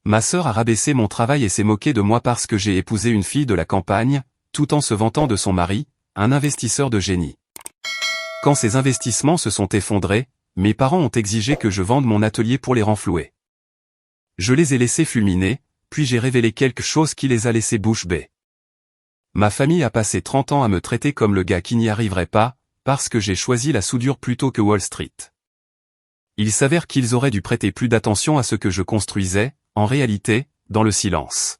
Ma sœur a rabaissé mon travail et s'est moquée de moi parce que j'ai épousé une fille de la campagne, tout en se vantant de son mari, un investisseur de génie. Quand ces investissements se sont effondrés, mes parents ont exigé que je vende mon atelier pour les renflouer. Je les ai laissés fulminer, puis j'ai révélé quelque chose qui les a laissés bouche bée. Ma famille a passé 30 ans à me traiter comme le gars qui n'y arriverait pas, parce que j'ai choisi la soudure plutôt que Wall Street. Il s'avère qu'ils auraient dû prêter plus d'attention à ce que je construisais, en réalité, dans le silence.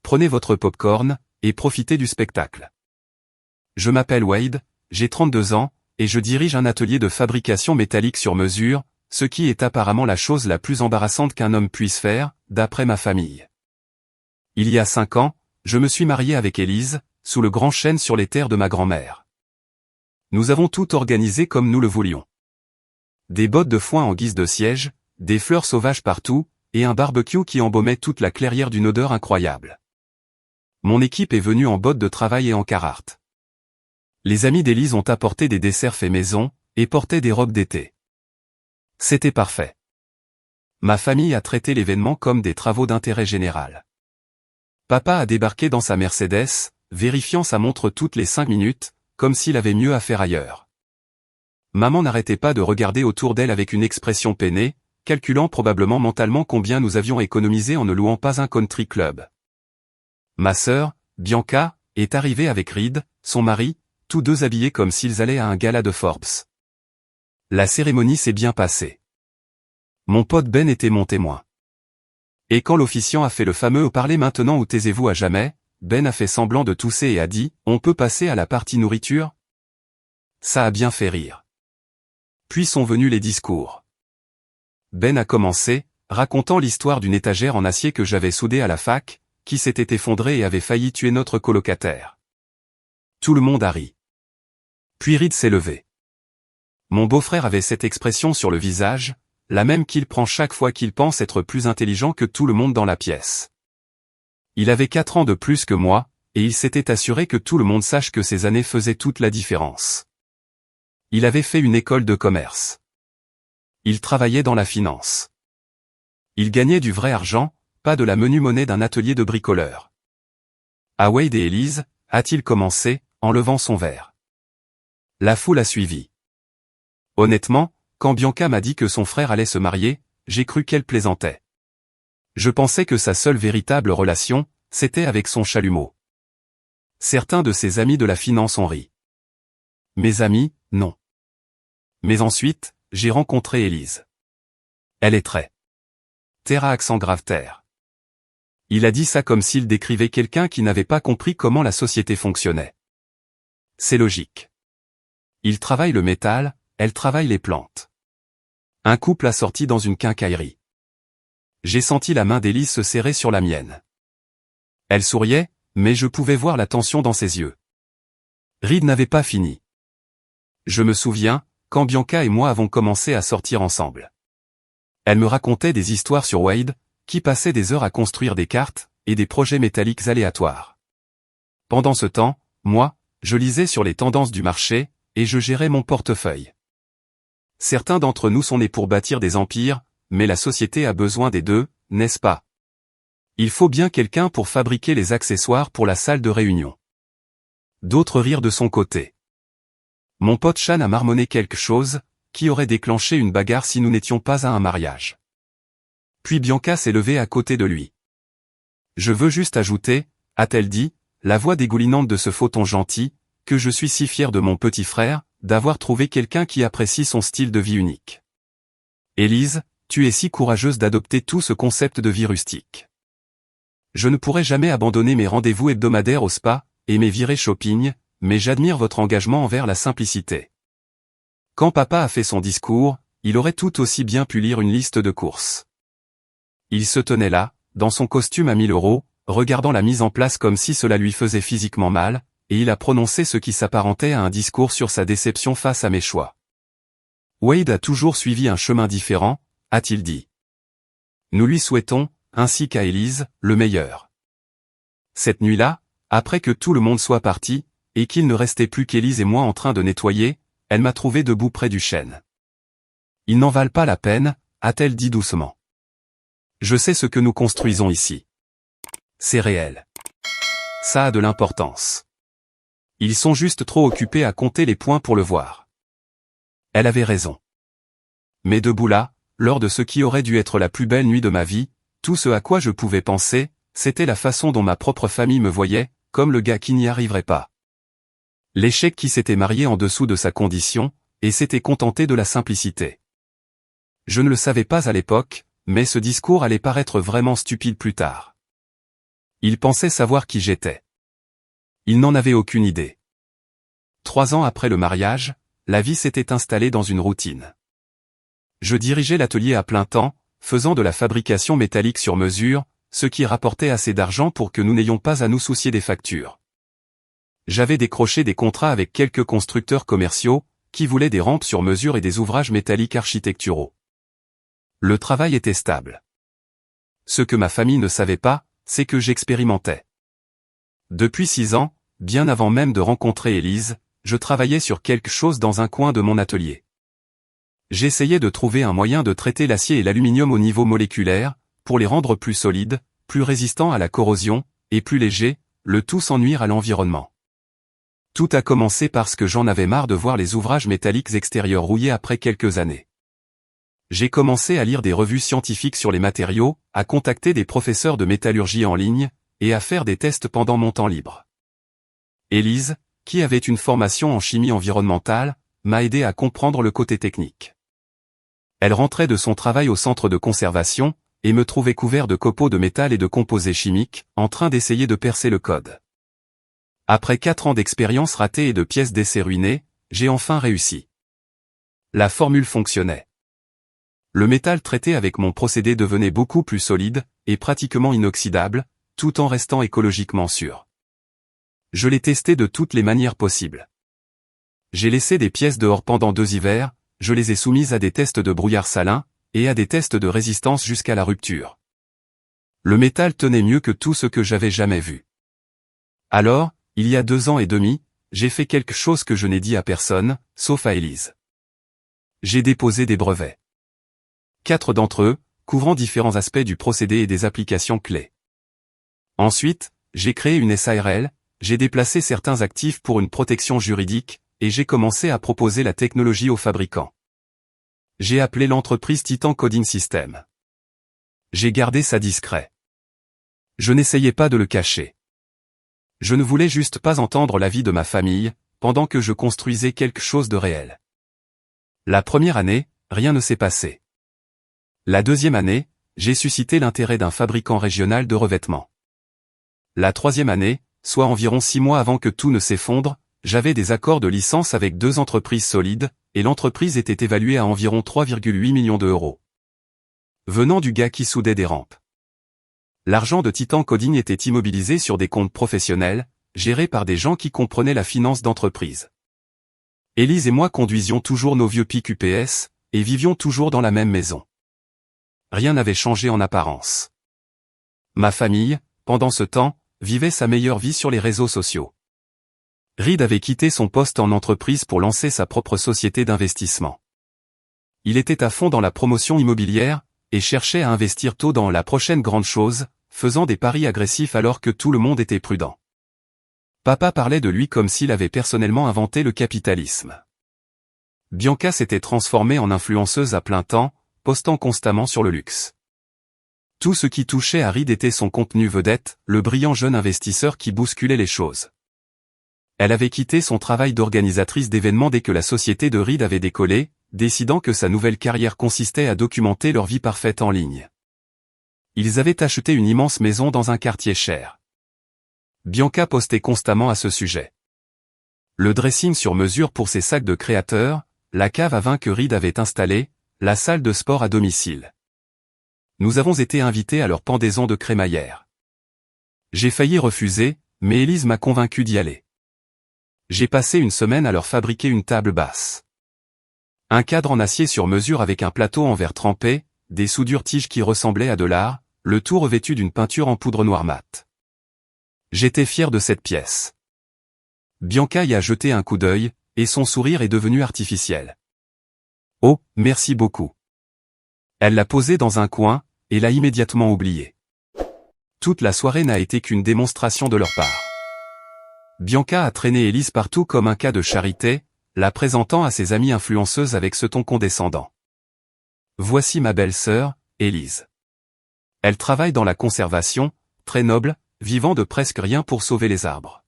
Prenez votre popcorn, et profitez du spectacle. Je m'appelle Wade, j'ai 32 ans, et je dirige un atelier de fabrication métallique sur mesure, ce qui est apparemment la chose la plus embarrassante qu'un homme puisse faire, d'après ma famille. Il y a 5 ans, je me suis marié avec Élise, sous le grand chêne sur les terres de ma grand-mère. Nous avons tout organisé comme nous le voulions. Des bottes de foin en guise de siège, des fleurs sauvages partout, et un barbecue qui embaumait toute la clairière d'une odeur incroyable. Mon équipe est venue en bottes de travail et en Carhartt. Les amis d'Élise ont apporté des desserts faits maison, et portaient des robes d'été. C'était parfait. Ma famille a traité l'événement comme des travaux d'intérêt général. Papa a débarqué dans sa Mercedes, vérifiant sa montre toutes les 5 minutes, comme s'il avait mieux à faire ailleurs. Maman n'arrêtait pas de regarder autour d'elle avec une expression peinée, calculant probablement mentalement combien nous avions économisé en ne louant pas un country club. Ma sœur, Bianca, est arrivée avec Reed, son mari, tous deux habillés comme s'ils allaient à un gala de Forbes. La cérémonie s'est bien passée. Mon pote Ben était mon témoin. Et quand l'officiant a fait le fameux « Parlez maintenant ou taisez-vous à jamais », Ben a fait semblant de tousser et a dit « On peut passer à la partie nourriture ?» Ça a bien fait rire. Puis sont venus les discours. Ben a commencé, racontant l'histoire d'une étagère en acier que j'avais soudée à la fac, qui s'était effondrée et avait failli tuer notre colocataire. Tout le monde a ri. Puis Reed s'est levé. Mon beau-frère avait cette expression sur le visage, la même qu'il prend chaque fois qu'il pense être plus intelligent que tout le monde dans la pièce. Il avait 4 ans de plus que moi, et il s'était assuré que tout le monde sache que ces années faisaient toute la différence. Il avait fait une école de commerce. Il travaillait dans la finance. Il gagnait du vrai argent, pas de la menue monnaie d'un atelier de bricoleur. À Wade et Élise, a-t-il commencé, en levant son verre. La foule a suivi. Honnêtement, quand Bianca m'a dit que son frère allait se marier, j'ai cru qu'elle plaisantait. Je pensais que sa seule véritable relation, c'était avec son chalumeau. Certains de ses amis de la finance ont ri. Mes amis, non. Mais ensuite, j'ai rencontré Élise. Elle est très. Terre à accent grave terre. Il a dit ça comme s'il décrivait quelqu'un qui n'avait pas compris comment la société fonctionnait. C'est logique. Il travaille le métal, elle travaille les plantes. Un couple assorti dans une quincaillerie. J'ai senti la main d'Élise se serrer sur la mienne. Elle souriait, mais je pouvais voir la tension dans ses yeux. Reed n'avait pas fini. Je me souviens, quand Bianca et moi avons commencé à sortir ensemble. Elle me racontait des histoires sur Wade, qui passait des heures à construire des cartes, et des projets métalliques aléatoires. Pendant ce temps, moi, je lisais sur les tendances du marché, et je gérais mon portefeuille. Certains d'entre nous sont nés pour bâtir des empires, mais la société a besoin des deux, n'est-ce pas? Il faut bien quelqu'un pour fabriquer les accessoires pour la salle de réunion. D'autres rirent de son côté. Mon pote Chan a marmonné quelque chose, qui aurait déclenché une bagarre si nous n'étions pas à un mariage. Puis Bianca s'est levée à côté de lui. Je veux juste ajouter, a-t-elle dit, la voix dégoulinante de ce fauton gentil, que je suis si fier de mon petit frère, d'avoir trouvé quelqu'un qui apprécie son style de vie unique. Élise, tu es si courageuse d'adopter tout ce concept de vie rustique. Je ne pourrai jamais abandonner mes rendez-vous hebdomadaires au spa, et mes virées shopping, mais j'admire votre engagement envers la simplicité. Quand papa a fait son discours, il aurait tout aussi bien pu lire une liste de courses. Il se tenait là, dans son costume à 1000 €, regardant la mise en place comme si cela lui faisait physiquement mal, et il a prononcé ce qui s'apparentait à un discours sur sa déception face à mes choix. Wade a toujours suivi un chemin différent, a-t-il dit. Nous lui souhaitons, ainsi qu'à Élise, le meilleur. Cette nuit-là, après que tout le monde soit parti, et qu'il ne restait plus qu'Élise et moi en train de nettoyer, elle m'a trouvé debout près du chêne. Ils n'en valent pas la peine, a-t-elle dit doucement. Je sais ce que nous construisons ici. C'est réel. Ça a de l'importance. Ils sont juste trop occupés à compter les points pour le voir. Elle avait raison. Mais debout là, lors de ce qui aurait dû être la plus belle nuit de ma vie, tout ce à quoi je pouvais penser, c'était la façon dont ma propre famille me voyait, comme le gars qui n'y arriverait pas. L'échec qui s'était marié en dessous de sa condition, et s'était contenté de la simplicité. Je ne le savais pas à l'époque, mais ce discours allait paraître vraiment stupide plus tard. Il pensait savoir qui j'étais. Il n'en avait aucune idée. 3 ans après le mariage, la vie s'était installée dans une routine. Je dirigeais l'atelier à plein temps, faisant de la fabrication métallique sur mesure, ce qui rapportait assez d'argent pour que nous n'ayons pas à nous soucier des factures. J'avais décroché des contrats avec quelques constructeurs commerciaux, qui voulaient des rampes sur mesure et des ouvrages métalliques architecturaux. Le travail était stable. Ce que ma famille ne savait pas, c'est que j'expérimentais. Depuis 6 ans, bien avant même de rencontrer Élise, je travaillais sur quelque chose dans un coin de mon atelier. J'essayais de trouver un moyen de traiter l'acier et l'aluminium au niveau moléculaire, pour les rendre plus solides, plus résistants à la corrosion, et plus légers, le tout sans nuire à l'environnement. Tout a commencé parce que j'en avais marre de voir les ouvrages métalliques extérieurs rouillés après quelques années. J'ai commencé à lire des revues scientifiques sur les matériaux, à contacter des professeurs de métallurgie en ligne, et à faire des tests pendant mon temps libre. Élise, qui avait une formation en chimie environnementale, m'a aidé à comprendre le côté technique. Elle rentrait de son travail au centre de conservation, et me trouvait couvert de copeaux de métal et de composés chimiques, en train d'essayer de percer le code. Après 4 ans d'expérience ratée et de pièces d'essai ruinées, j'ai enfin réussi. La formule fonctionnait. Le métal traité avec mon procédé devenait beaucoup plus solide, et pratiquement inoxydable, tout en restant écologiquement sûr. Je l'ai testé de toutes les manières possibles. J'ai laissé des pièces dehors pendant 2 hivers, je les ai soumises à des tests de brouillard salin, et à des tests de résistance jusqu'à la rupture. Le métal tenait mieux que tout ce que j'avais jamais vu. Alors, il y a 2 ans et demi, j'ai fait quelque chose que je n'ai dit à personne, sauf à Élise. J'ai déposé des brevets. 4 d'entre eux, couvrant différents aspects du procédé et des applications clés. Ensuite, j'ai créé une SARL, j'ai déplacé certains actifs pour une protection juridique, et j'ai commencé à proposer la technologie aux fabricants. J'ai appelé l'entreprise Titan Coding System. J'ai gardé ça discret. Je n'essayais pas de le cacher. Je ne voulais juste pas entendre l'avis de ma famille, pendant que je construisais quelque chose de réel. La première année, rien ne s'est passé. La deuxième année, j'ai suscité l'intérêt d'un fabricant régional de revêtements. La troisième année, soit environ 6 mois avant que tout ne s'effondre, j'avais des accords de licence avec 2 entreprises solides, et l'entreprise était évaluée à environ 3,8 millions d'euros. Venant du gars qui soudait des rampes. L'argent de Titan Coding était immobilisé sur des comptes professionnels, gérés par des gens qui comprenaient la finance d'entreprise. Élise et moi conduisions toujours nos vieux pick UPS, et vivions toujours dans la même maison. Rien n'avait changé en apparence. Ma famille, pendant ce temps, vivait sa meilleure vie sur les réseaux sociaux. Reed avait quitté son poste en entreprise pour lancer sa propre société d'investissement. Il était à fond dans la promotion immobilière, et cherchait à investir tôt dans la prochaine grande chose, faisant des paris agressifs alors que tout le monde était prudent. Papa parlait de lui comme s'il avait personnellement inventé le capitalisme. Bianca s'était transformée en influenceuse à plein temps, postant constamment sur le luxe. Tout ce qui touchait à Reed était son contenu vedette, le brillant jeune investisseur qui bousculait les choses. Elle avait quitté son travail d'organisatrice d'événements dès que la société de Reed avait décollé, décidant que sa nouvelle carrière consistait à documenter leur vie parfaite en ligne. Ils avaient acheté une immense maison dans un quartier cher. Bianca postait constamment à ce sujet. Le dressing sur mesure pour ses sacs de créateurs, la cave à vin que Reed avait installée, la salle de sport à domicile. Nous avons été invités à leur pendaison de crémaillère. J'ai failli refuser, mais Élise m'a convaincu d'y aller. J'ai passé une semaine à leur fabriquer une table basse. Un cadre en acier sur mesure avec un plateau en verre trempé, des soudures-tiges qui ressemblaient à de l'art, le tout revêtu d'une peinture en poudre noire mat. J'étais fier de cette pièce. Bianca y a jeté un coup d'œil, et son sourire est devenu artificiel. Oh, merci beaucoup. Elle l'a posée dans un coin, et l'a immédiatement oublié. Toute la soirée n'a été qu'une démonstration de leur part. Bianca a traîné Élise partout comme un cas de charité, la présentant à ses amies influenceuses avec ce ton condescendant. Voici ma belle-sœur, Élise. Elle travaille dans la conservation, très noble, vivant de presque rien pour sauver les arbres.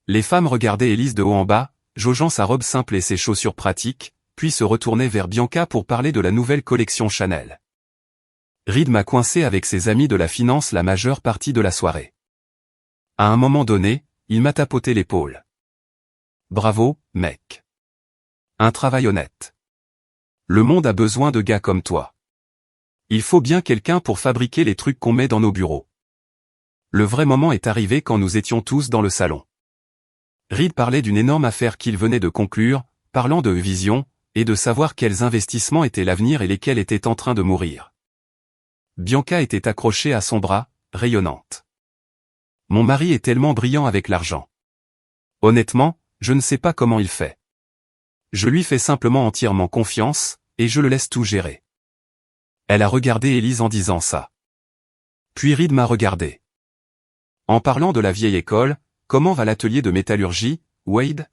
Les femmes regardaient Élise de haut en bas, jaugeant sa robe simple et ses chaussures pratiques, puis se retournaient vers Bianca pour parler de la nouvelle collection Chanel. Reed m'a coincé avec ses amis de la finance la majeure partie de la soirée. À un moment donné, il m'a tapoté l'épaule. Bravo, mec. Un travail honnête. Le monde a besoin de gars comme toi. Il faut bien quelqu'un pour fabriquer les trucs qu'on met dans nos bureaux. Le vrai moment est arrivé quand nous étions tous dans le salon. Reed parlait d'une énorme affaire qu'il venait de conclure, parlant de vision, et de savoir quels investissements étaient l'avenir et lesquels étaient en train de mourir. Bianca était accrochée à son bras, rayonnante. Mon mari est tellement brillant avec l'argent. Honnêtement, je ne sais pas comment il fait. Je lui fais simplement entièrement confiance, et je le laisse tout gérer. Elle a regardé Élise en disant ça. Puis Reed m'a regardé. En parlant de la vieille école, comment va l'atelier de métallurgie, Wade?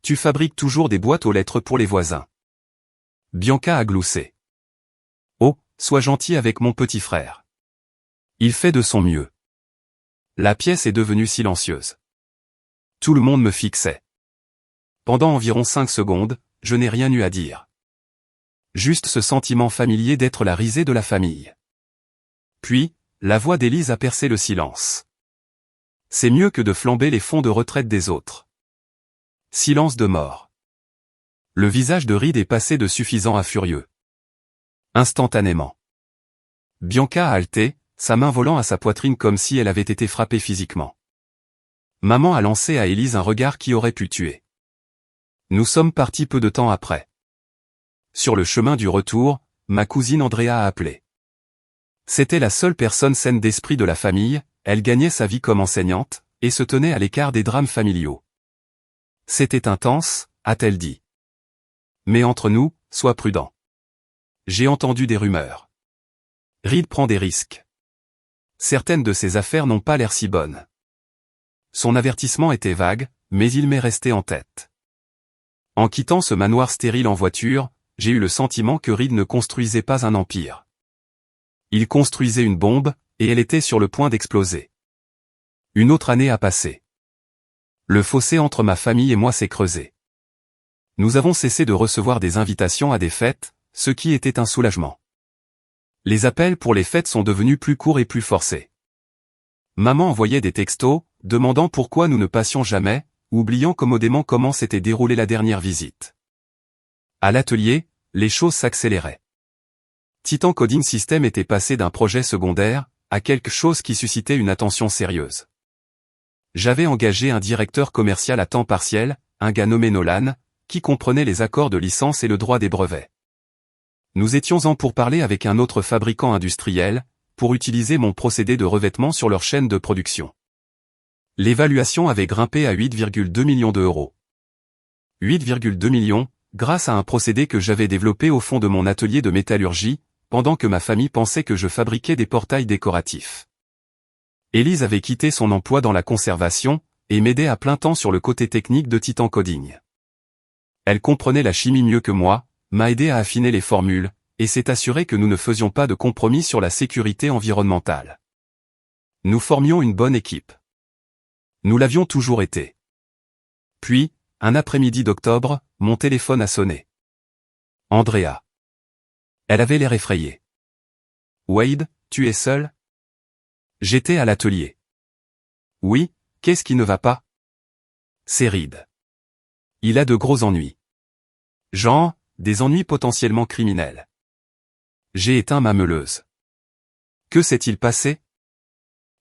Tu fabriques toujours des boîtes aux lettres pour les voisins. Bianca a gloussé. Oh, sois gentil avec mon petit frère. Il fait de son mieux. La pièce est devenue silencieuse. Tout le monde me fixait. Pendant environ 5 secondes, je n'ai rien eu à dire. Juste ce sentiment familier d'être la risée de la famille. Puis, la voix d'Élise a percé le silence. C'est mieux que de flamber les fonds de retraite des autres. Silence de mort. Le visage de Reed est passé de suffisant à furieux. Instantanément. Bianca a halté, sa main volant à sa poitrine comme si elle avait été frappée physiquement. Maman a lancé à Élise un regard qui aurait pu tuer. Nous sommes partis peu de temps après. Sur le chemin du retour, ma cousine Andrea a appelé. C'était la seule personne saine d'esprit de la famille, elle gagnait sa vie comme enseignante, et se tenait à l'écart des drames familiaux. C'était intense, a-t-elle dit. Mais entre nous, sois prudent. J'ai entendu des rumeurs. Reed prend des risques. Certaines de ses affaires n'ont pas l'air si bonnes. Son avertissement était vague, mais il m'est resté en tête. En quittant ce manoir stérile en voiture, j'ai eu le sentiment que Reed ne construisait pas un empire. Il construisait une bombe, et elle était sur le point d'exploser. Une autre année a passé. Le fossé entre ma famille et moi s'est creusé. Nous avons cessé de recevoir des invitations à des fêtes, ce qui était un soulagement. Les appels pour les fêtes sont devenus plus courts et plus forcés. Maman envoyait des textos, demandant pourquoi nous ne passions jamais, oubliant commodément comment s'était déroulée la dernière visite. À l'atelier, les choses s'accéléraient. Titan Coding System était passé d'un projet secondaire, à quelque chose qui suscitait une attention sérieuse. J'avais engagé un directeur commercial à temps partiel, un gars nommé Nolan, qui comprenait les accords de licence et le droit des brevets. Nous étions en pourparlers avec un autre fabricant industriel, pour utiliser mon procédé de revêtement sur leur chaîne de production. L'évaluation avait grimpé à 8,2 millions d'euros. 8,2 millions, grâce à un procédé que j'avais développé au fond de mon atelier de métallurgie, pendant que ma famille pensait que je fabriquais des portails décoratifs. Élise avait quitté son emploi dans la conservation, et m'aidait à plein temps sur le côté technique de Titan Coding. Elle comprenait la chimie mieux que moi, m'a aidé à affiner les formules, et s'est assurée que nous ne faisions pas de compromis sur la sécurité environnementale. Nous formions une bonne équipe. Nous l'avions toujours été. Puis, un après-midi d'octobre, mon téléphone a sonné. Andrea. Elle avait l'air effrayée. Wade, tu es seul? J'étais à l'atelier. Oui, qu'est-ce qui ne va pas? C'est Reed. Il a de gros ennuis. Genre, des ennuis potentiellement criminels. J'ai éteint ma meuleuse. Que s'est-il passé?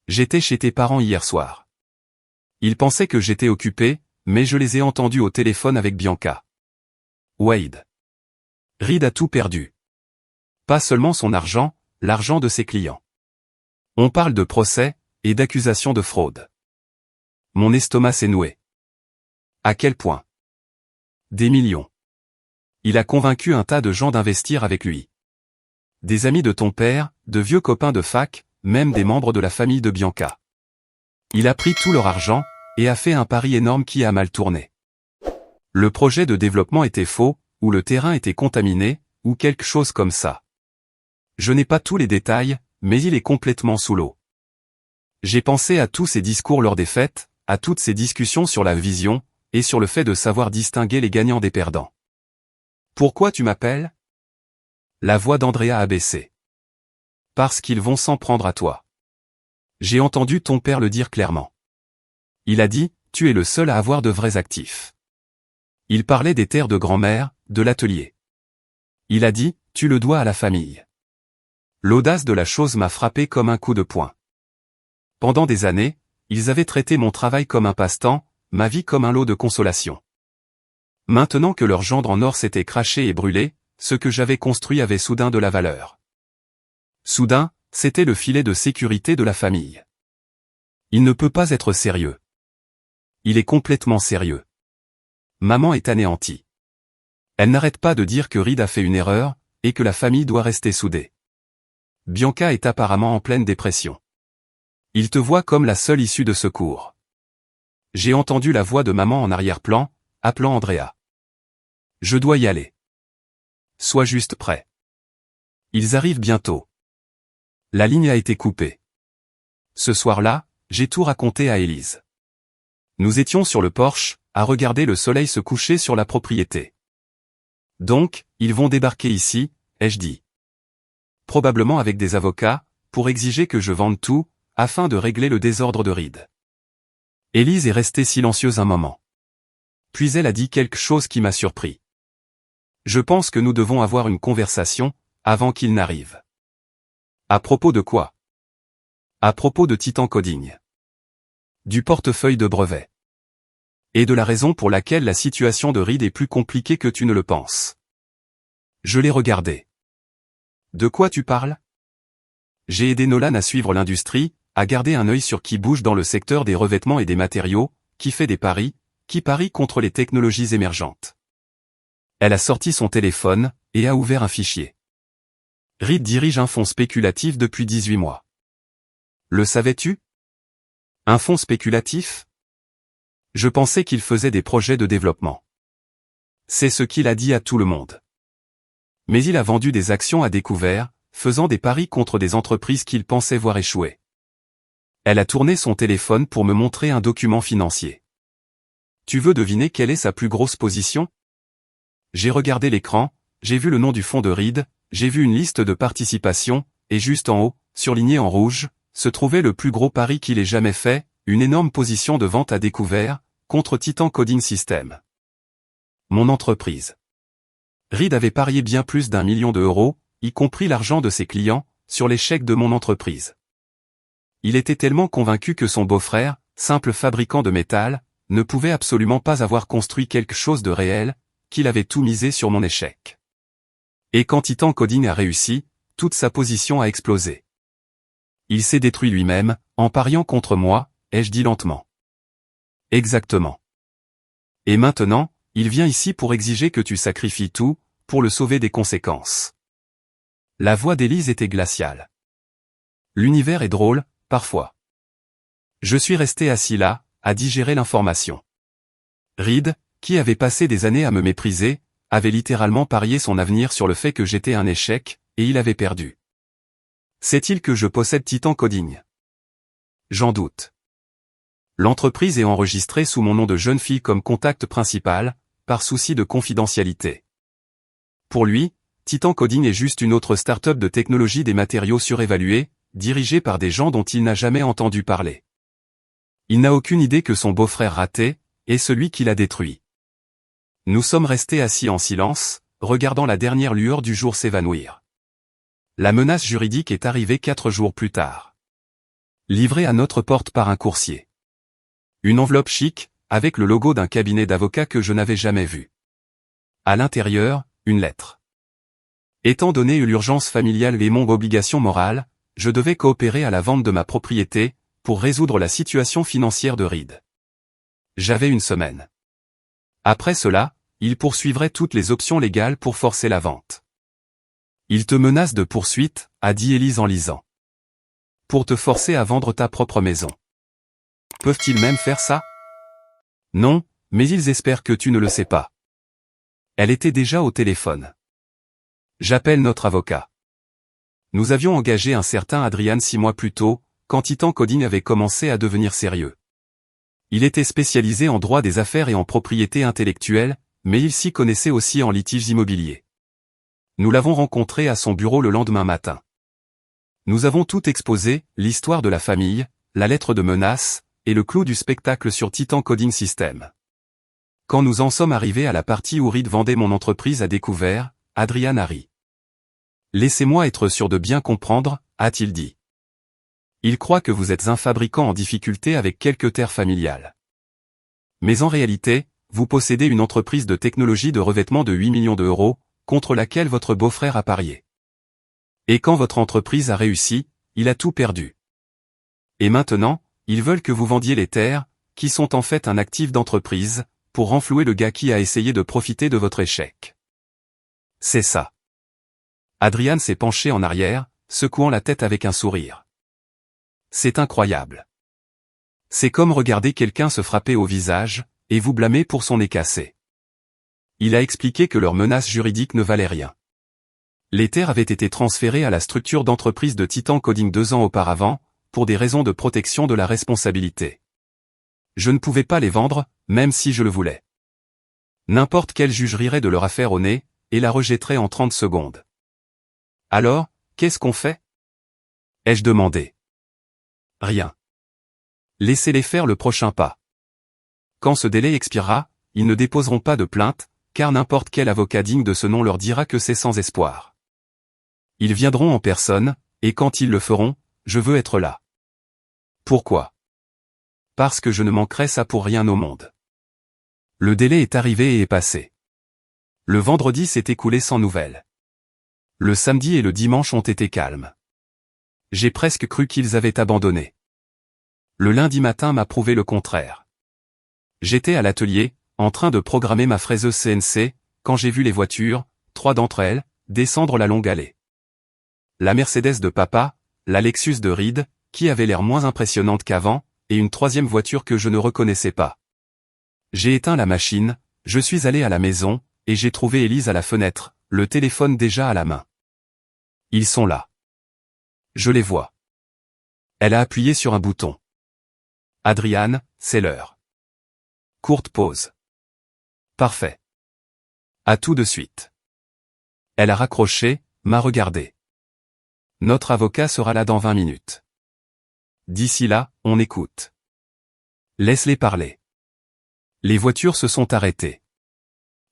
J'étais chez tes parents hier soir. Ils pensaient que j'étais occupé, mais je les ai entendus au téléphone avec Bianca. Wade. Reed a tout perdu. Pas seulement son argent, l'argent de ses clients. On parle de procès, et d'accusations de fraude. Mon estomac s'est noué. À quel point? Des millions. Il a convaincu un tas de gens d'investir avec lui. Des amis de ton père, de vieux copains de fac, même des membres de la famille de Bianca. Il a pris tout leur argent, et a fait un pari énorme qui a mal tourné. Le projet de développement était faux, ou le terrain était contaminé, ou quelque chose comme ça. Je n'ai pas tous les détails, mais il est complètement sous l'eau. J'ai pensé à tous ces discours lors des fêtes, à toutes ces discussions sur la vision, et sur le fait de savoir distinguer les gagnants des perdants. Pourquoi tu m'appelles? La voix d'Andrea a baissé. Parce qu'ils vont s'en prendre à toi. J'ai entendu ton père le dire clairement. Il a dit, tu es le seul à avoir de vrais actifs. Il parlait des terres de grand-mère, de l'atelier. Il a dit, tu le dois à la famille. L'audace de la chose m'a frappé comme un coup de poing. Pendant des années, ils avaient traité mon travail comme un passe-temps, ma vie comme un lot de consolation. Maintenant que leur gendre en or s'était craché et brûlé, ce que j'avais construit avait soudain de la valeur. Soudain, c'était le filet de sécurité de la famille. Il ne peut pas être sérieux. Il est complètement sérieux. Maman est anéantie. Elle n'arrête pas de dire que Reed a fait une erreur, et que la famille doit rester soudée. Bianca est apparemment en pleine dépression. Il te voit comme la seule issue de secours. J'ai entendu la voix de maman en arrière-plan, appelant Andrea. Je dois y aller. Sois juste prêt. Ils arrivent bientôt. La ligne a été coupée. Ce soir-là, j'ai tout raconté à Élise. Nous étions sur le porche, à regarder le soleil se coucher sur la propriété. Donc, ils vont débarquer ici, ai-je dit. Probablement avec des avocats, pour exiger que je vende tout, afin de régler le désordre de Reed. Élise est restée silencieuse un moment. Puis elle a dit quelque chose qui m'a surpris. Je pense que nous devons avoir une conversation, avant qu'il n'arrive. À propos de quoi? À propos de Titan Coding. Du portefeuille de brevets. Et de la raison pour laquelle la situation de Reed est plus compliquée que tu ne le penses. Je l'ai regardé. De quoi tu parles? J'ai aidé Nolan à suivre l'industrie, à garder un œil sur qui bouge dans le secteur des revêtements et des matériaux, qui fait des paris, qui parie contre les technologies émergentes. Elle a sorti son téléphone, et a ouvert un fichier. Reed dirige un fonds spéculatif depuis 18 mois. Le savais-tu? Un fonds spéculatif? Je pensais qu'il faisait des projets de développement. C'est ce qu'il a dit à tout le monde. Mais il a vendu des actions à découvert, faisant des paris contre des entreprises qu'il pensait voir échouer. Elle a tourné son téléphone pour me montrer un document financier. Tu veux deviner quelle est sa plus grosse position? J'ai regardé l'écran, j'ai vu le nom du fonds de Reed, j'ai vu une liste de participation, et juste en haut, surligné en rouge, se trouvait le plus gros pari qu'il ait jamais fait, une énorme position de vente à découvert, contre Titan Coding System. Mon entreprise. Reed avait parié bien plus d'1 million d'euros, y compris l'argent de ses clients, sur les chèques de mon entreprise. Il était tellement convaincu que son beau-frère, simple fabricant de métal, ne pouvait absolument pas avoir construit quelque chose de réel, qu'il avait tout misé sur mon échec. Et quand Titan Coding a réussi, toute sa position a explosé. Il s'est détruit lui-même, en pariant contre moi, ai-je dit lentement. Exactement. Et maintenant, il vient ici pour exiger que tu sacrifies tout, pour le sauver des conséquences. La voix d'Élise était glaciale. L'univers est drôle, parfois. Je suis resté assis là, à digérer l'information. Reed, qui avait passé des années à me mépriser, avait littéralement parié son avenir sur le fait que j'étais un échec, et il avait perdu. Sait-il que je possède Titan Coding? J'en doute. L'entreprise est enregistrée sous mon nom de jeune fille comme contact principal, par souci de confidentialité. Pour lui, Titan Coding est juste une autre start-up de technologie des matériaux surévalués, dirigée par des gens dont il n'a jamais entendu parler. Il n'a aucune idée que son beau-frère raté, est celui qui l'a détruit. Nous sommes restés assis en silence, regardant la dernière lueur du jour s'évanouir. La menace juridique est arrivée 4 jours plus tard. Livrée à notre porte par un coursier. Une enveloppe chic, avec le logo d'un cabinet d'avocats que je n'avais jamais vu. À l'intérieur, une lettre. Étant donné l'urgence familiale et mon obligation morale, je devais coopérer à la vente de ma propriété, pour résoudre la situation financière de Reed. J'avais une semaine. Après cela, il poursuivrait toutes les options légales pour forcer la vente. Il te menace de poursuite, a dit Élise en lisant. Pour te forcer à vendre ta propre maison. Peuvent-ils même faire ça? Non, mais ils espèrent que tu ne le sais pas. Elle était déjà au téléphone. J'appelle notre avocat. Nous avions engagé un certain Adrian 6 mois plus tôt, quand Titan Coding avait commencé à devenir sérieux. Il était spécialisé en droit des affaires et en propriété intellectuelle, mais il s'y connaissait aussi en litiges immobiliers. Nous l'avons rencontré à son bureau le lendemain matin. Nous avons tout exposé, l'histoire de la famille, la lettre de menace, et le clou du spectacle sur Titan Coding System. Quand nous en sommes arrivés à la partie où Reed vendait mon entreprise à découvert, Adrian a ri. Laissez-moi être sûr de bien comprendre, a-t-il dit. Il croit que vous êtes un fabricant en difficulté avec quelques terres familiales. Mais en réalité, vous possédez une entreprise de technologie de revêtement de 8 millions d'euros, contre laquelle votre beau-frère a parié. Et quand votre entreprise a réussi, il a tout perdu. Et maintenant, ils veulent que vous vendiez les terres, qui sont en fait un actif d'entreprise, pour renflouer le gars qui a essayé de profiter de votre échec. C'est ça. Adrian s'est penché en arrière, secouant la tête avec un sourire. C'est incroyable. C'est comme regarder quelqu'un se frapper au visage, et vous blâmer pour son nez cassé. Il a expliqué que leur menace juridique ne valait rien. Les terres avaient été transférées à la structure d'entreprise de Titan Coding 2 ans auparavant, pour des raisons de protection de la responsabilité. Je ne pouvais pas les vendre, même si je le voulais. N'importe quel juge rirait de leur affaire au nez, et la rejetterait en 30 secondes. Alors, qu'est-ce qu'on fait? Ai-je demandé. Rien. Laissez-les faire le prochain pas. Quand ce délai expirera, ils ne déposeront pas de plainte, car n'importe quel avocat digne de ce nom leur dira que c'est sans espoir. Ils viendront en personne, et quand ils le feront, je veux être là. Pourquoi? Parce que je ne manquerai ça pour rien au monde. Le délai est arrivé et est passé. Le vendredi s'est écoulé sans nouvelles. Le samedi et le dimanche ont été calmes. J'ai presque cru qu'ils avaient abandonné. Le lundi matin m'a prouvé le contraire. J'étais à l'atelier, en train de programmer ma fraiseuse CNC, quand j'ai vu les voitures, 3 d'entre elles, descendre la longue allée. La Mercedes de papa, la Lexus de Reed, qui avait l'air moins impressionnante qu'avant, et une 3e voiture que je ne reconnaissais pas. J'ai éteint la machine, je suis allé à la maison, et j'ai trouvé Élise à la fenêtre, le téléphone déjà à la main. Ils sont là. Je les vois. Elle a appuyé sur un bouton. Adrian, c'est l'heure. Courte pause. Parfait. À tout de suite. Elle a raccroché, m'a regardé. Notre avocat sera là dans 20 minutes. D'ici là, on écoute. Laisse-les parler. Les voitures se sont arrêtées.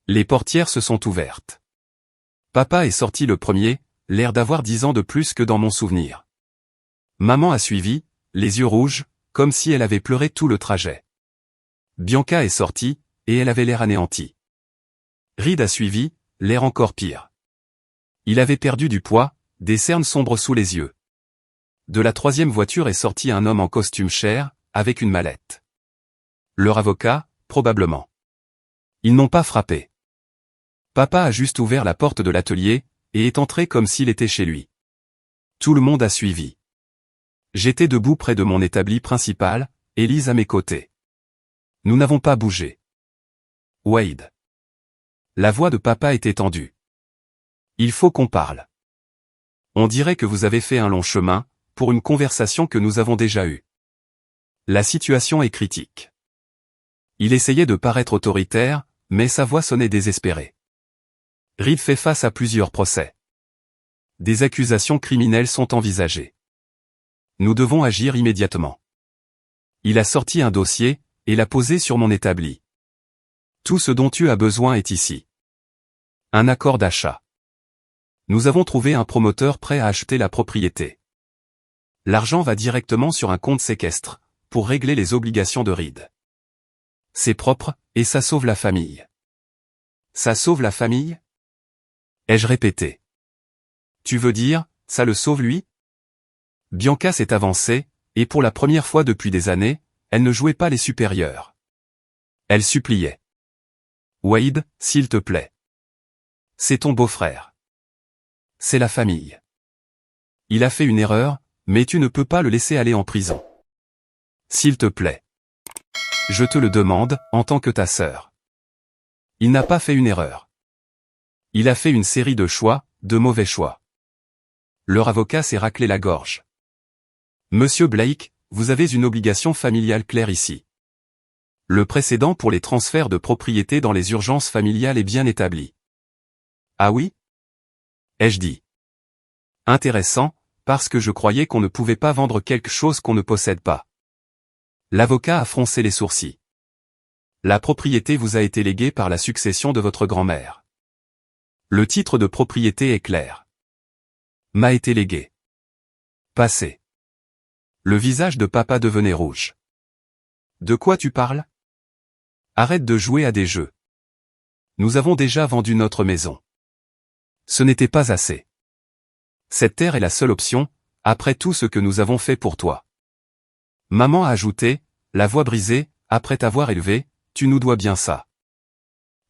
Les portières se sont ouvertes. Papa est sorti le premier, l'air d'avoir 10 ans de plus que dans mon souvenir. Maman a suivi, les yeux rouges, comme si elle avait pleuré tout le trajet. Bianca est sortie, et elle avait l'air anéantie. Reed a suivi, l'air encore pire. Il avait perdu du poids, des cernes sombres sous les yeux. De la 3e voiture est sorti un homme en costume cher, avec une mallette. Leur avocat, probablement. Ils n'ont pas frappé. Papa a juste ouvert la porte de l'atelier, et est entré comme s'il était chez lui. Tout le monde a suivi. J'étais debout près de mon établi principal, Élise à mes côtés. Nous n'avons pas bougé. Wade. La voix de papa était tendue. Il faut qu'on parle. On dirait que vous avez fait un long chemin, pour une conversation que nous avons déjà eue. La situation est critique. Il essayait de paraître autoritaire, mais sa voix sonnait désespérée. Reed fait face à plusieurs procès. Des accusations criminelles sont envisagées. Nous devons agir immédiatement. Il a sorti un dossier, et l'a posé sur mon établi. Tout ce dont tu as besoin est ici. Un accord d'achat. Nous avons trouvé un promoteur prêt à acheter la propriété. L'argent va directement sur un compte séquestre, pour régler les obligations de Reed. C'est propre, et ça sauve la famille. Ça sauve la famille? Ai-je répété. Tu veux dire, ça le sauve lui? Bianca s'est avancée, et pour la première fois depuis des années, elle ne jouait pas les supérieurs. Elle suppliait. Wade, s'il te plaît. C'est ton beau-frère. c'est la famille. Il a fait une erreur, mais tu ne peux pas le laisser aller en prison. S'il te plaît. Je te le demande, en tant que ta sœur. Il n'a pas fait une erreur. Il a fait une série de choix, de mauvais choix. Leur avocat s'est raclé la gorge. Monsieur Blake, vous avez une obligation familiale claire ici. Le précédent pour les transferts de propriété dans les urgences familiales est bien établi. Ah oui? Ai-je dit. Intéressant, parce que je croyais qu'on ne pouvait pas vendre quelque chose qu'on ne possède pas. L'avocat a froncé les sourcils. La propriété vous a été léguée par la succession de votre grand-mère. Le titre de propriété est clair. M'a été légué. Passé. Le visage de papa devenait rouge. De quoi tu parles? Arrête de jouer à des jeux. Nous avons déjà vendu notre maison. Ce n'était pas assez. Cette terre est la seule option, après tout ce que nous avons fait pour toi. Maman a ajouté, la voix brisée, après t'avoir élevé, tu nous dois bien ça.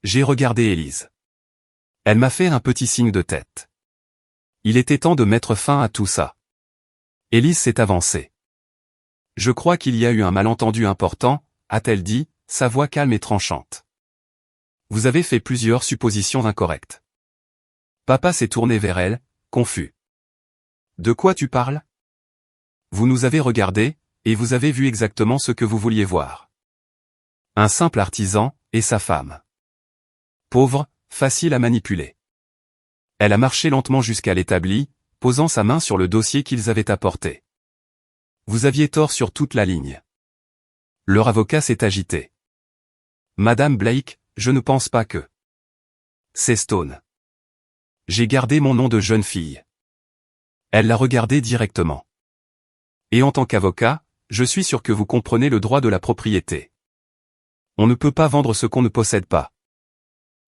J'ai regardé Élise. Elle m'a fait un petit signe de tête. Il était temps de mettre fin à tout ça. Élise s'est avancée. Je crois qu'il y a eu un malentendu important, a-t-elle dit, sa voix calme et tranchante. Vous avez fait plusieurs suppositions incorrectes. Papa s'est tourné vers elle, confus. De quoi tu parles? Vous nous avez regardés, et vous avez vu exactement ce que vous vouliez voir. Un simple artisan, et sa femme. Pauvre, facile à manipuler. Elle a marché lentement jusqu'à l'établi, posant sa main sur le dossier qu'ils avaient apporté. Vous aviez tort sur toute la ligne. Leur avocat s'est agité. Madame Blake, je ne pense pas que... C'est Stone. J'ai gardé mon nom de jeune fille. Elle l'a regardé directement. Et en tant qu'avocat, je suis sûr que vous comprenez le droit de la propriété. On ne peut pas vendre ce qu'on ne possède pas.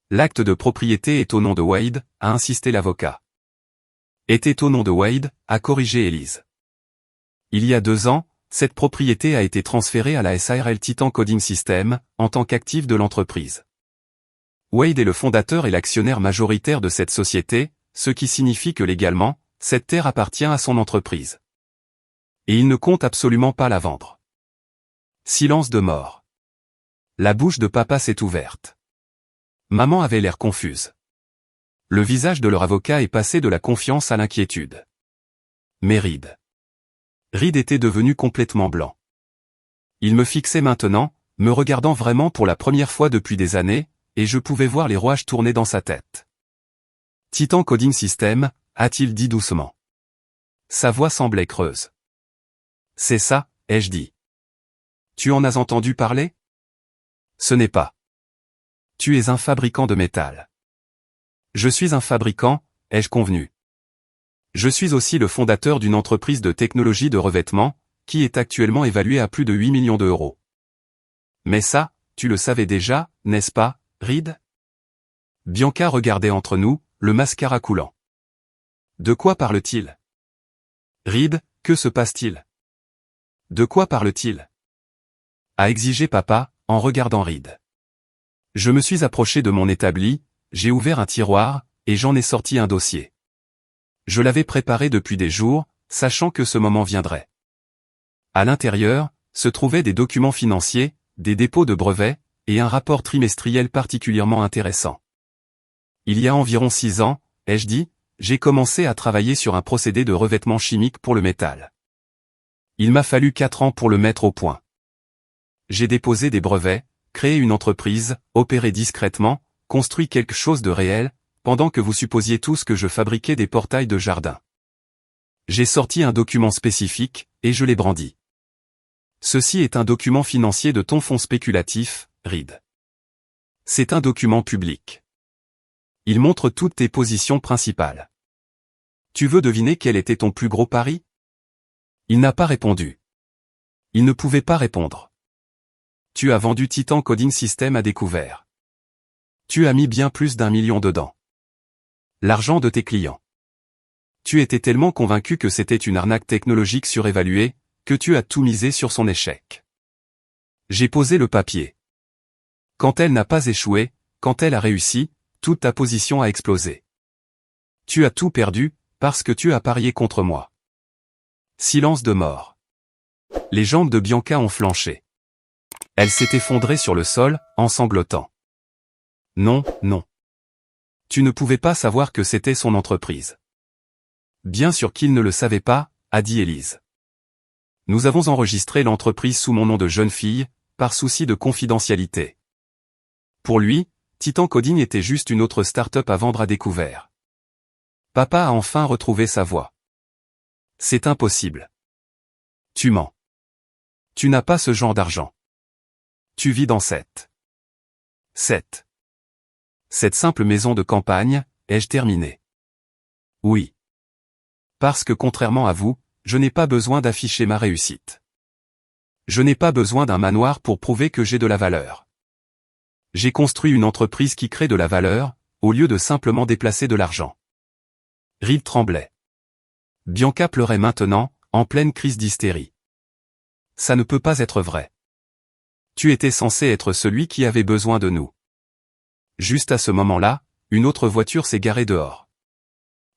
L'acte de propriété est au nom de Wade, a insisté l'avocat. Était au nom de Wade, a corrigé Élise. Il y a 2 ans, cette propriété a été transférée à la SARL Titan Coding System, en tant qu'actif de l'entreprise. Wade est le fondateur et l'actionnaire majoritaire de cette société, ce qui signifie que légalement, cette terre appartient à son entreprise. Et il ne compte absolument pas la vendre. Silence de mort. La bouche de papa s'est ouverte. Maman avait l'air confuse. Le visage de leur avocat est passé de la confiance à l'inquiétude. Mais Reed était devenu complètement blanc. Il me fixait maintenant, me regardant vraiment pour la première fois depuis des années, et je pouvais voir les rouages tourner dans sa tête. Titan Coding System, a-t-il dit doucement. Sa voix semblait creuse. C'est ça, ai-je dit. Tu en as entendu parler? Ce n'est pas. Tu es un fabricant de métal. Je suis un fabricant, ai-je convenu. Je suis aussi le fondateur d'une entreprise de technologie de revêtement, qui est actuellement évaluée à plus de 8 millions d'euros. Mais ça, tu le savais déjà, n'est-ce pas, Reed? Bianca regardait entre nous, le mascara coulant. De quoi parle-t-il? Reed, que se passe-t-il? De quoi parle-t-il? A exigé papa, en regardant Reed. Je me suis approché de mon établi, j'ai ouvert un tiroir, et j'en ai sorti un dossier. Je l'avais préparé depuis des jours, sachant que ce moment viendrait. À l'intérieur, se trouvaient des documents financiers, des dépôts de brevets, et un rapport trimestriel particulièrement intéressant. Il y a environ 6 ans, ai-je dit, j'ai commencé à travailler sur un procédé de revêtement chimique pour le métal. Il m'a fallu 4 ans pour le mettre au point. J'ai déposé des brevets, créé une entreprise, opéré discrètement, construit quelque chose de réel, pendant que vous supposiez tous que je fabriquais des portails de jardin. J'ai sorti un document spécifique, et je l'ai brandi. Ceci est un document financier de ton fonds spéculatif, Reed. C'est un document public. Il montre toutes tes positions principales. Tu veux deviner quel était ton plus gros pari? Il n'a pas répondu. Il ne pouvait pas répondre. Tu as vendu Titan Coding System à découvert. Tu as mis bien plus d'1 million dedans. L'argent de tes clients. Tu étais tellement convaincu que c'était une arnaque technologique surévaluée, que tu as tout misé sur son échec. J'ai posé le papier. Quand elle n'a pas échoué, quand elle a réussi, toute ta position a explosé. Tu as tout perdu, parce que tu as parié contre moi. Silence de mort. Les jambes de Bianca ont flanché. Elle s'est effondrée sur le sol, en sanglotant. Non, non. Tu ne pouvais pas savoir que c'était son entreprise. Bien sûr qu'il ne le savait pas, a dit Élise. Nous avons enregistré l'entreprise sous mon nom de jeune fille, par souci de confidentialité. Pour lui, Titan Coding était juste une autre start-up à vendre à découvert. Papa a enfin retrouvé sa voie. C'est impossible. Tu mens. Tu n'as pas ce genre d'argent. Tu vis dans cette simple maison de campagne, ai-je terminé. Oui. Parce que contrairement à vous, je n'ai pas besoin d'afficher ma réussite. Je n'ai pas besoin d'un manoir pour prouver que j'ai de la valeur. J'ai construit une entreprise qui crée de la valeur, au lieu de simplement déplacer de l'argent. Reed tremblait. Bianca pleurait maintenant, en pleine crise d'hystérie. Ça ne peut pas être vrai. Tu étais censé être celui qui avait besoin de nous. Juste à ce moment-là, une autre voiture s'est garée dehors.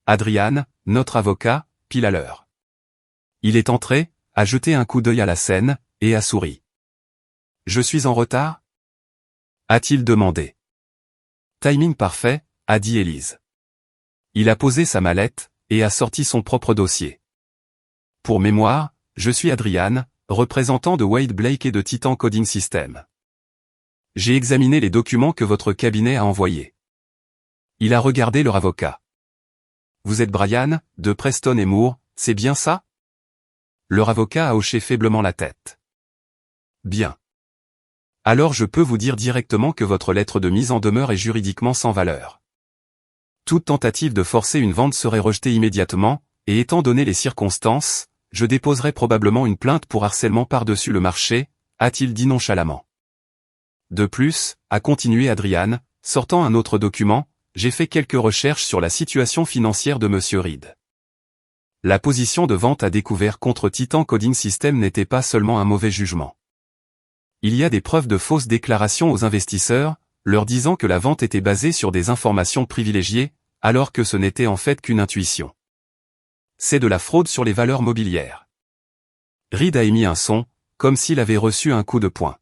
Adrian, notre avocat, pile à l'heure. Il est entré, a jeté un coup d'œil à la scène, et a souri. Je suis en retard ? A-t-il demandé. Timing parfait, a dit Élise. Il a posé sa mallette, et a sorti son propre dossier. Pour mémoire, je suis Adrian, représentant de Wade Blake et de Titan Coding System. J'ai examiné les documents que votre cabinet a envoyés. Il a regardé leur avocat. Vous êtes Brian, de Preston et Moore, c'est bien ça ? Leur avocat a hoché faiblement la tête. Bien. Alors je peux vous dire directement que votre lettre de mise en demeure est juridiquement sans valeur. Toute tentative de forcer une vente serait rejetée immédiatement, et étant donné les circonstances, je déposerai probablement une plainte pour harcèlement par-dessus le marché, a-t-il dit nonchalamment. De plus, a continué Adrian, sortant un autre document, j'ai fait quelques recherches sur la situation financière de Monsieur Reed. La position de vente à découvert contre Titan Coding System n'était pas seulement un mauvais jugement. Il y a des preuves de fausses déclarations aux investisseurs, leur disant que la vente était basée sur des informations privilégiées, alors que ce n'était en fait qu'une intuition. C'est de la fraude sur les valeurs mobilières. Reed a émis un son, comme s'il avait reçu un coup de poing.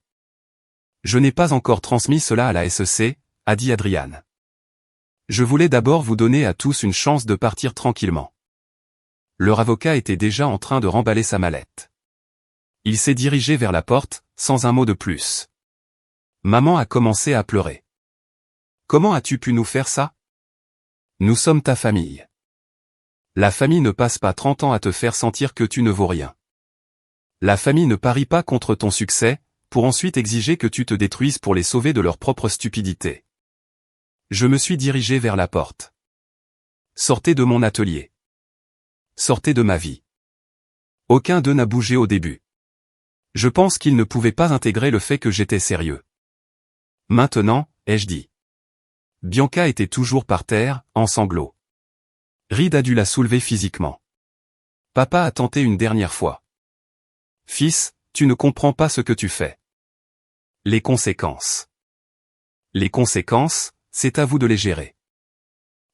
Je n'ai pas encore transmis cela à la SEC, a dit Adrian. Je voulais d'abord vous donner à tous une chance de partir tranquillement. Leur avocat était déjà en train de remballer sa mallette. Il s'est dirigé vers la porte, sans un mot de plus. Maman a commencé à pleurer. Comment as-tu pu nous faire ça ? Nous sommes ta famille. La famille ne passe pas 30 ans à te faire sentir que tu ne vaux rien. La famille ne parie pas contre ton succès, pour ensuite exiger que tu te détruises pour les sauver de leur propre stupidité. Je me suis dirigé vers la porte. Sortez de mon atelier. Sortez de ma vie. Aucun d'eux n'a bougé au début. Je pense qu'ils ne pouvaient pas intégrer le fait que j'étais sérieux. Maintenant, ai-je dit. Bianca était toujours par terre, en sanglots. Reed a dû la soulever physiquement. Papa a tenté une dernière fois. Fils, tu ne comprends pas ce que tu fais. Les conséquences. Les conséquences, c'est à vous de les gérer.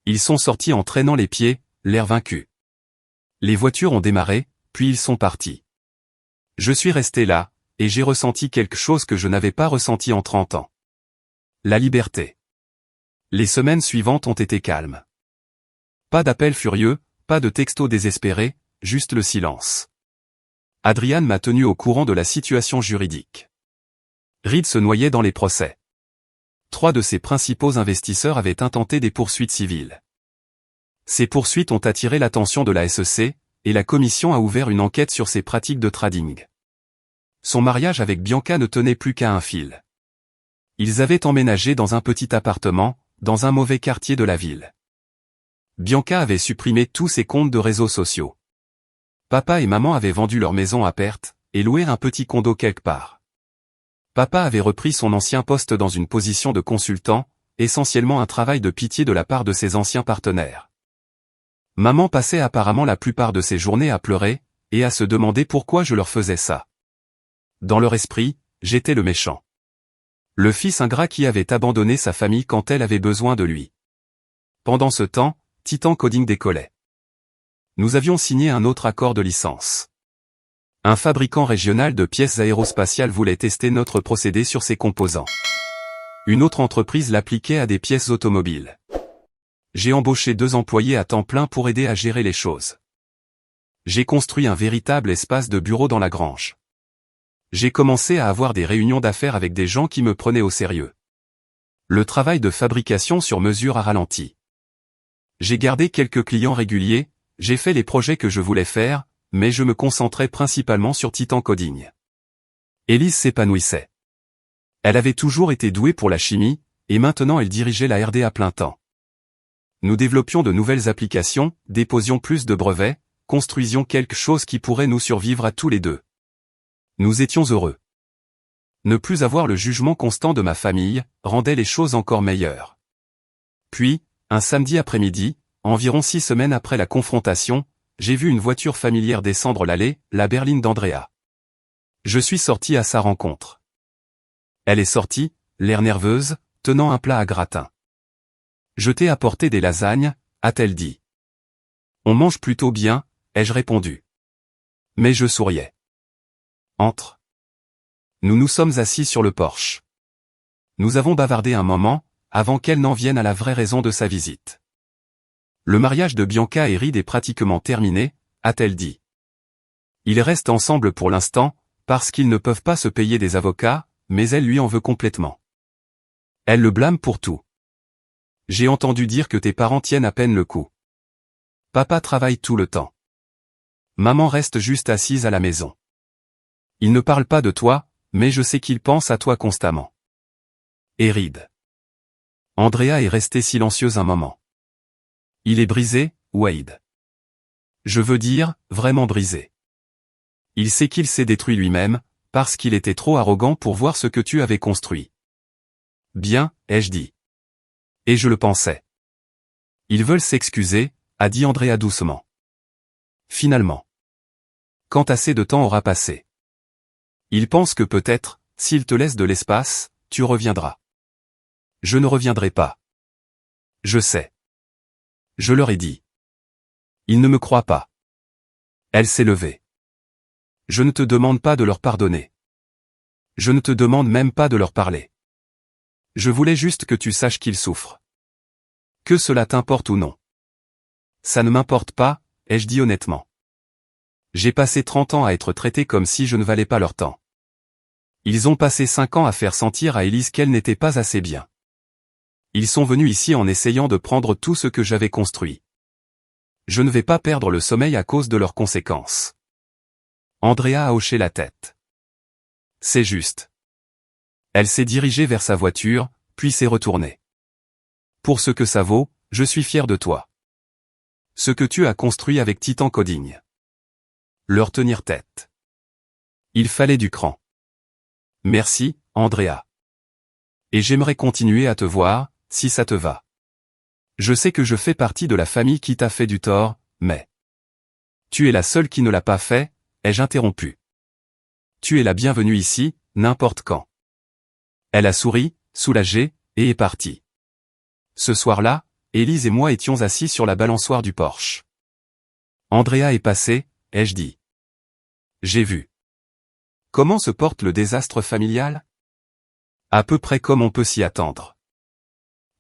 Ils sont sortis en traînant les pieds, l'air vaincu. Les voitures ont démarré, puis ils sont partis. Je suis resté là, et j'ai ressenti quelque chose que je n'avais pas ressenti en 30 ans. La liberté. Les semaines suivantes ont été calmes. Pas d'appels furieux, pas de textos désespérés, juste le silence. Adrian m'a tenu au courant de la situation juridique. Reed se noyait dans les procès. 3 de ses principaux investisseurs avaient intenté des poursuites civiles. Ces poursuites ont attiré l'attention de la SEC, et la commission a ouvert une enquête sur ses pratiques de trading. Son mariage avec Bianca ne tenait plus qu'à un fil. Ils avaient emménagé dans un petit appartement, dans un mauvais quartier de la ville. Bianca avait supprimé tous ses comptes de réseaux sociaux. Papa et maman avaient vendu leur maison à perte, et loué un petit condo quelque part. Papa avait repris son ancien poste dans une position de consultant, essentiellement un travail de pitié de la part de ses anciens partenaires. Maman passait apparemment la plupart de ses journées à pleurer, et à se demander pourquoi je leur faisais ça. Dans leur esprit, j'étais le méchant. Le fils ingrat qui avait abandonné sa famille quand elle avait besoin de lui. Pendant ce temps, Titan Coding décollait. Nous avions signé un autre accord de licence. Un fabricant régional de pièces aérospatiales voulait tester notre procédé sur ses composants. Une autre entreprise l'appliquait à des pièces automobiles. J'ai embauché 2 employés à temps plein pour aider à gérer les choses. J'ai construit un véritable espace de bureau dans la grange. J'ai commencé à avoir des réunions d'affaires avec des gens qui me prenaient au sérieux. Le travail de fabrication sur mesure a ralenti. J'ai gardé quelques clients réguliers, j'ai fait les projets que je voulais faire, mais je me concentrais principalement sur Titan Coding. Élise s'épanouissait. Elle avait toujours été douée pour la chimie, et maintenant elle dirigeait la R&D à plein temps. Nous développions de nouvelles applications, déposions plus de brevets, construisions quelque chose qui pourrait nous survivre à tous les deux. Nous étions heureux. Ne plus avoir le jugement constant de ma famille rendait les choses encore meilleures. Puis, un samedi après-midi, environ 6 semaines après la confrontation, j'ai vu une voiture familière descendre l'allée, la berline d'Andrea. Je suis sorti à sa rencontre. Elle est sortie, l'air nerveuse, tenant un plat à gratin. « Je t'ai apporté des lasagnes », a-t-elle dit. « On mange plutôt bien », ai-je répondu. Mais je souriais. Entre. Nous nous sommes assis sur le porche. Nous avons bavardé un moment, avant qu'elle n'en vienne à la vraie raison de sa visite. Le mariage de Bianca et Reed est pratiquement terminé, a-t-elle dit. Ils restent ensemble pour l'instant, parce qu'ils ne peuvent pas se payer des avocats, mais elle lui en veut complètement. Elle le blâme pour tout. J'ai entendu dire que tes parents tiennent à peine le coup. Papa travaille tout le temps. Maman reste juste assise à la maison. Il ne parle pas de toi, mais je sais qu'il pense à toi constamment. Et Reed. Andrea est restée silencieuse un moment. Il est brisé, Wade. Je veux dire, vraiment brisé. Il sait qu'il s'est détruit lui-même, parce qu'il était trop arrogant pour voir ce que tu avais construit. Bien, ai-je dit. Et je le pensais. Ils veulent s'excuser, a dit Andrea doucement. Finalement. Quand assez de temps aura passé. Ils pensent que peut-être, s'ils te laissent de l'espace, tu reviendras. Je ne reviendrai pas. Je sais. Je leur ai dit. Ils ne me croient pas. Elle s'est levée. Je ne te demande pas de leur pardonner. Je ne te demande même pas de leur parler. Je voulais juste que tu saches qu'ils souffrent. Que cela t'importe ou non. Ça ne m'importe pas, ai-je dit honnêtement. J'ai passé 30 ans à être traité comme si je ne valais pas leur temps. Ils ont passé 5 ans à faire sentir à Élise qu'elle n'était pas assez bien. Ils sont venus ici en essayant de prendre tout ce que j'avais construit. Je ne vais pas perdre le sommeil à cause de leurs conséquences. Andrea a hoché la tête. C'est juste. Elle s'est dirigée vers sa voiture, puis s'est retournée. Pour ce que ça vaut, je suis fier de toi. Ce que tu as construit avec Titan Coding. Leur tenir tête. Il fallait du cran. Merci, Andrea. Et j'aimerais continuer à te voir, si ça te va. Je sais que je fais partie de la famille qui t'a fait du tort, mais... Tu es la seule qui ne l'a pas fait, ai-je interrompu. Tu es la bienvenue ici, n'importe quand. Elle a souri, soulagée, et est partie. Ce soir-là, Élise et moi étions assis sur la balançoire du porche. Andrea est passée, ai-je dit. J'ai vu. Comment se porte le désastre familial? À peu près comme on peut s'y attendre.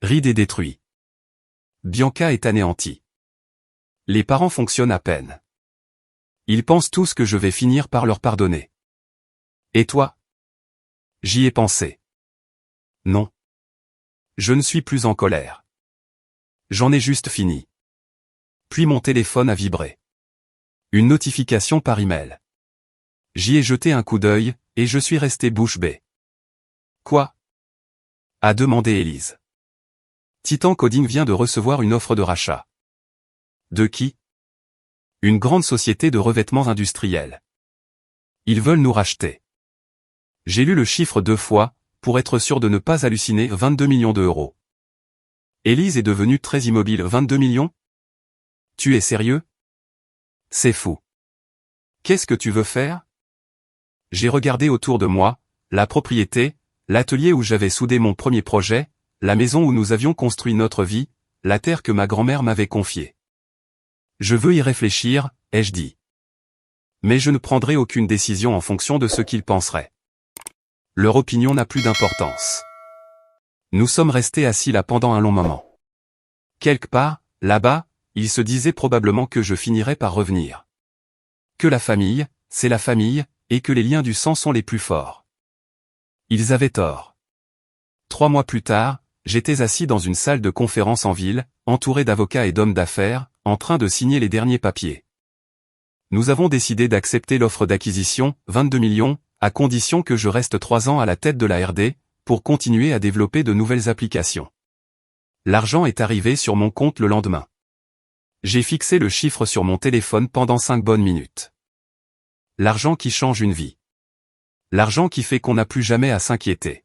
Reed est détruit. Bianca est anéantie. Les parents fonctionnent à peine. Ils pensent tous que je vais finir par leur pardonner. Et toi? J'y ai pensé. Non. Je ne suis plus en colère. J'en ai juste fini. Puis mon téléphone a vibré. Une notification par email. J'y ai jeté un coup d'œil, et je suis resté bouche bée. Quoi? A demandé Élise. Titan Coding vient de recevoir une offre de rachat. De qui? Une grande société de revêtements industriels. Ils veulent nous racheter. J'ai lu le chiffre 2 fois, pour être sûr de ne pas halluciner. 22 millions d'euros. Élise est devenue très immobile. 22 millions? Tu es sérieux? C'est fou. Qu'est-ce que tu veux faire? J'ai regardé autour de moi, la propriété, l'atelier où j'avais soudé mon premier projet, la maison où nous avions construit notre vie, la terre que ma grand-mère m'avait confiée. Je veux y réfléchir, ai-je dit. Mais je ne prendrai aucune décision en fonction de ce qu'ils penseraient. Leur opinion n'a plus d'importance. Nous sommes restés assis là pendant un long moment. Quelque part, là-bas, ils se disaient probablement que je finirais par revenir. Que la famille, c'est la famille, et que les liens du sang sont les plus forts. Ils avaient tort. 3 mois plus tard, j'étais assis dans une salle de conférence en ville, entouré d'avocats et d'hommes d'affaires, en train de signer les derniers papiers. Nous avons décidé d'accepter l'offre d'acquisition, 22 millions, à condition que je reste 3 ans à la tête de la R&D, pour continuer à développer de nouvelles applications. L'argent est arrivé sur mon compte le lendemain. J'ai fixé le chiffre sur mon téléphone pendant 5 bonnes minutes. L'argent qui change une vie. L'argent qui fait qu'on n'a plus jamais à s'inquiéter.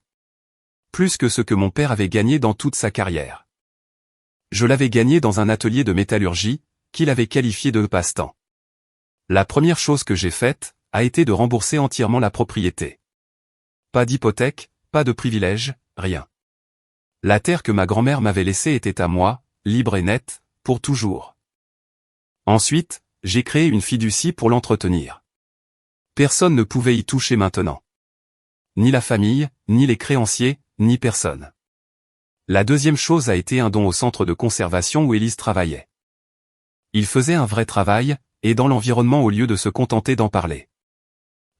Plus que ce que mon père avait gagné dans toute sa carrière. Je l'avais gagné dans un atelier de métallurgie, qu'il avait qualifié de passe-temps. La première chose que j'ai faite, a été de rembourser entièrement la propriété. Pas d'hypothèque, pas de privilège, rien. La terre que ma grand-mère m'avait laissée était à moi, libre et nette, pour toujours. Ensuite, j'ai créé une fiducie pour l'entretenir. Personne ne pouvait y toucher maintenant. Ni la famille, ni les créanciers, ni personne. La deuxième chose a été un don au centre de conservation où Élise travaillait. Il faisait un vrai travail, et dans l'environnement au lieu de se contenter d'en parler.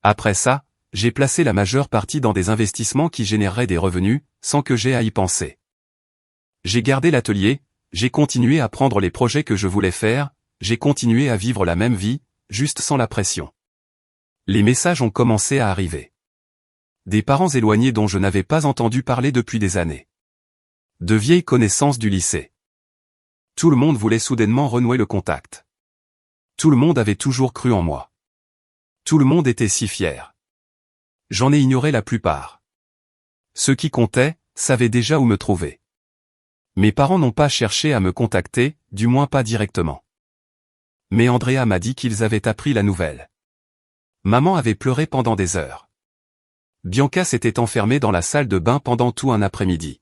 Après ça, j'ai placé la majeure partie dans des investissements qui généreraient des revenus, sans que j'aie à y penser. J'ai gardé l'atelier, j'ai continué à prendre les projets que je voulais faire, j'ai continué à vivre la même vie, juste sans la pression. Les messages ont commencé à arriver. Des parents éloignés dont je n'avais pas entendu parler depuis des années. De vieilles connaissances du lycée. Tout le monde voulait soudainement renouer le contact. Tout le monde avait toujours cru en moi. Tout le monde était si fier. J'en ai ignoré la plupart. Ceux qui comptaient, savaient déjà où me trouver. Mes parents n'ont pas cherché à me contacter, du moins pas directement. Mais Andrea m'a dit qu'ils avaient appris la nouvelle. Maman avait pleuré pendant des heures. Bianca s'était enfermée dans la salle de bain pendant tout un après-midi.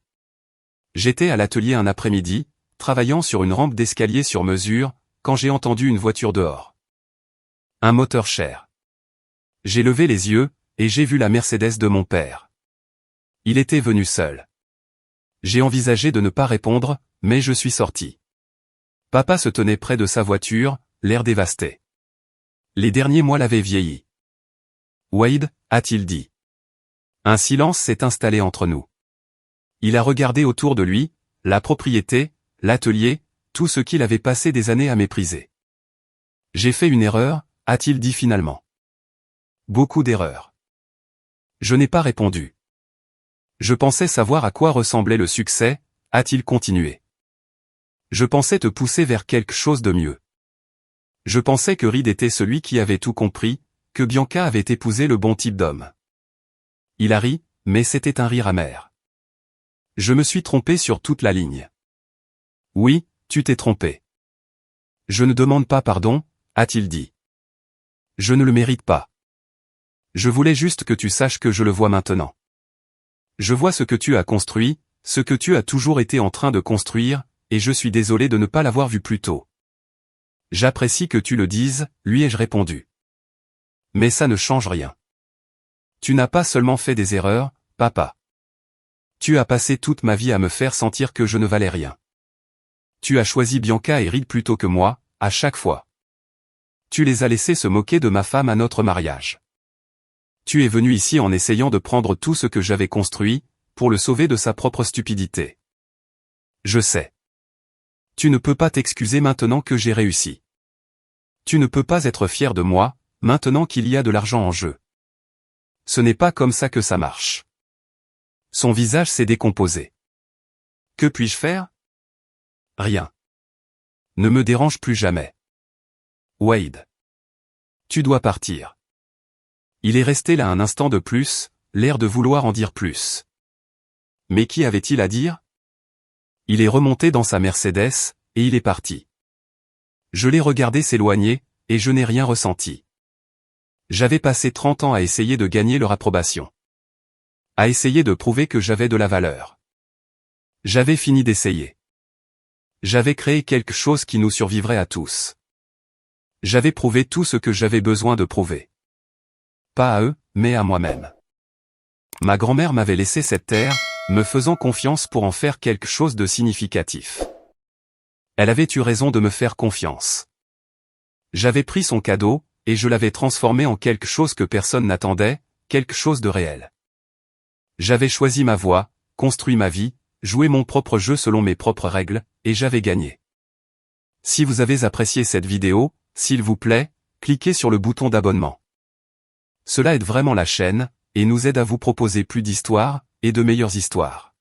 J'étais à l'atelier un après-midi, travaillant sur une rampe d'escalier sur mesure, quand j'ai entendu une voiture dehors. Un moteur cher. J'ai levé les yeux, et j'ai vu la Mercedes de mon père. Il était venu seul. J'ai envisagé de ne pas répondre, mais je suis sorti. Papa se tenait près de sa voiture, l'air dévasté. Les derniers mois l'avaient vieilli. Wade, a-t-il dit. Un silence s'est installé entre nous. Il a regardé autour de lui, la propriété, l'atelier, tout ce qu'il avait passé des années à mépriser. J'ai fait une erreur, a-t-il dit finalement. Beaucoup d'erreurs. Je n'ai pas répondu. Je pensais savoir à quoi ressemblait le succès, a-t-il continué. Je pensais te pousser vers quelque chose de mieux. Je pensais que Reed était celui qui avait tout compris, que Bianca avait épousé le bon type d'homme. Il a ri, mais c'était un rire amer. Je me suis trompé sur toute la ligne. Oui, tu t'es trompé. Je ne demande pas pardon, a-t-il dit. Je ne le mérite pas. Je voulais juste que tu saches que je le vois maintenant. Je vois ce que tu as construit, ce que tu as toujours été en train de construire, et je suis désolé de ne pas l'avoir vu plus tôt. J'apprécie que tu le dises, lui ai-je répondu. Mais ça ne change rien. Tu n'as pas seulement fait des erreurs, papa. Tu as passé toute ma vie à me faire sentir que je ne valais rien. Tu as choisi Bianca et Reed plutôt que moi, à chaque fois. Tu les as laissés se moquer de ma femme à notre mariage. Tu es venu ici en essayant de prendre tout ce que j'avais construit, pour le sauver de sa propre stupidité. Je sais. Tu ne peux pas t'excuser maintenant que j'ai réussi. Tu ne peux pas être fier de moi, maintenant qu'il y a de l'argent en jeu. Ce n'est pas comme ça que ça marche. Son visage s'est décomposé. Que puis-je faire? Rien. Ne me dérange plus jamais. Wade. Tu dois partir. Il est resté là un instant de plus, l'air de vouloir en dire plus. Mais qu'y avait-il à dire? Il est remonté dans sa Mercedes, et il est parti. Je l'ai regardé s'éloigner, et je n'ai rien ressenti. J'avais passé 30 ans à essayer de gagner leur approbation. À essayer de prouver que j'avais de la valeur. J'avais fini d'essayer. J'avais créé quelque chose qui nous survivrait à tous. J'avais prouvé tout ce que j'avais besoin de prouver. Pas à eux, mais à moi-même. Ma grand-mère m'avait laissé cette terre, me faisant confiance pour en faire quelque chose de significatif. Elle avait eu raison de me faire confiance. J'avais pris son cadeau, et je l'avais transformé en quelque chose que personne n'attendait, quelque chose de réel. J'avais choisi ma voie, construit ma vie, joué mon propre jeu selon mes propres règles, et j'avais gagné. Si vous avez apprécié cette vidéo, s'il vous plaît, cliquez sur le bouton d'abonnement. Cela aide vraiment la chaîne, et nous aide à vous proposer plus d'histoires, et de meilleures histoires.